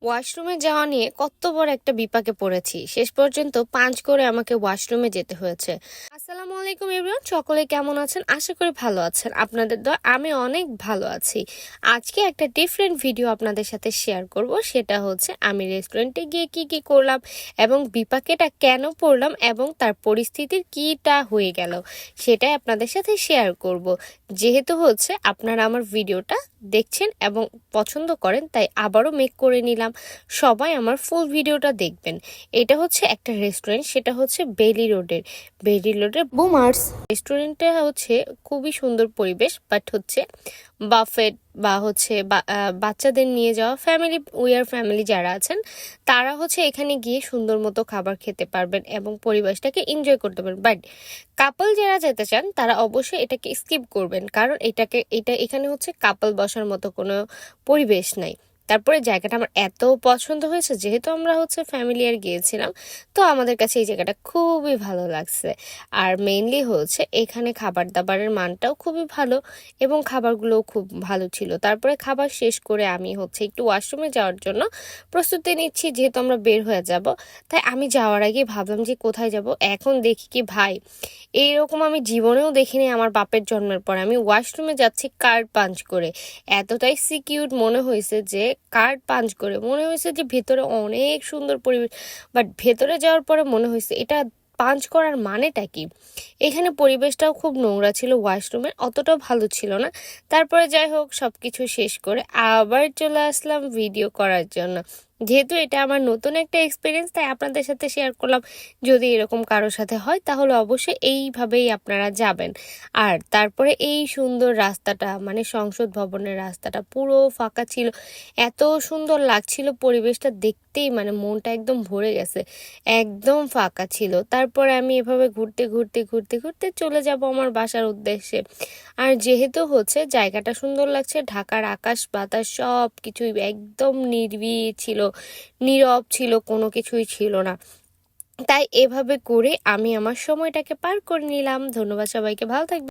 ওয়াশরুমে যাওয়া নিয়ে কত বড় একটা বিপাকে পড়েছি, শেষ পর্যন্ত পাঞ্চ করে আমাকে ওয়াশরুমে যেতে হয়েছে। আসসালামু আলাইকুম এভরিওয়ান, সকলে কেমন আছেন? আশা করি ভালো আছেন। আপনাদের দোয়া আমি অনেক ভালো আছি। আজকে একটা ডিফারেন্ট ভিডিও আপনাদের সাথে শেয়ার করব। সেটা হচ্ছে আমি রেস্টুরেন্টে গিয়ে কি কি করলাম এবং বিপাকেটা কেন পড়লাম এবং তার পরিস্থিতির কিটা হয়ে গেল, সেটাই আপনাদের সাথে শেয়ার করব। যেহেতু হচ্ছে আপনারা আমার ভিডিওটা দেখছেন এবং পছন্দ করেন, তাই আবারও মেক করে নিলাম। সবাই আমার ফুল ভিডিওটা দেখবেন। এটা হচ্ছে একটা রেস্টুরেন্ট, সেটা হচ্ছে বেলি রোডের বুমার্স রেস্টুরেন্টে হচ্ছে খুবই সুন্দর পরিবেশ, বাট হচ্ছে বাফেট বা হচ্ছে বাচ্চাদের নিয়ে যাওয়া ফ্যামিলি যারা আছেন তারা হচ্ছে এখানে গিয়ে সুন্দর মতো খাবার খেতে পারবেন এবং পরিবেশটাকে এনজয় করতে পারবেন। বাট কাপল যারা যেতে চান তারা অবশ্যই এটাকে স্কিপ করবেন, কারণ এখানে হচ্ছে কাপল বসার মতো কোনো পরিবেশ নাই। তারপরে জায়গাটা আমার এত পছন্দ হয়েছে, যেহেতু আমরা হচ্ছে ফ্যামিলিয়ার গিয়েছিলাম, তো আমাদের কাছে এই জায়গাটা খুবই ভালো লাগছে। আর মেইনলি হচ্ছে এখানে খাবার দাবারের মানটাও খুবই ভালো এবং খাবারগুলোও খুব ভালো ছিল। তারপরে খাবার শেষ করে আমি হচ্ছে একটু ওয়াশরুমে যাওয়ার জন্য প্রস্তুতি নিচ্ছি, যেহেতু আমরা বের হয়ে যাব। তাই আমি যাওয়ার আগে ভাবলাম যে কোথায় যাব। এখন দেখি কি ভাই, এইরকম আমি জীবনেও দেখিনি। আমার বাপের জন্মের পর আমি ওয়াশরুমে যাচ্ছি কার্ড পাঞ্চ করে। এতটাই সিকিউর মনে হয়েছে যে কার্ড পাঞ্চ করে মনে হয়েছে যে ভেতরে অনেক সুন্দর পরিবেশ, বাট ভেতরে যাওয়ার পরে মনে হয়েছে এটা পাঞ্চ করার মানেটা কি। এখানে পরিবেশটাও খুব নোংরা ছিল, ওয়াশরুমের অতটাও ভালো ছিল না। তারপরে যাই হোক, সবকিছু শেষ করে আবার চলে আসলাম ভিডিও করার জন্য। যেহেতু এটা আমার নতুন একটা এক্সপিরিয়েন্স, তাই আপনাদের সাথে শেয়ার করলাম। যদি এরকম কারোর সাথে হয় তাহলে অবশ্যই এইভাবেই আপনারা যাবেন। আর তারপরে এই সুন্দর রাস্তাটা, মানে সংসদ ভবনের রাস্তাটা পুরো ফাঁকা ছিল। এত সুন্দর লাগছিল পরিবেশটা দেখতেই, মানে মনটা একদম ভরে গেছে। একদম ফাঁকা ছিল। তারপরে আমি এভাবে ঘুরতে ঘুরতে ঘুরতে ঘুরতে চলে যাব আমার বাসার উদ্দেশ্যে। আর যেহেতু হচ্ছে জায়গাটা সুন্দর লাগছে, ঢাকার আকাশ বাতাস সব কিছুই একদম নির্বিড় ছিল, নীরব ছিল, কোনো কিছুই ছিল না। তাই এভাবে করে আমি আমার সময়টাকে পার করে নিলাম। ধন্যবাদ সবাইকে, ভালো থাকবেন।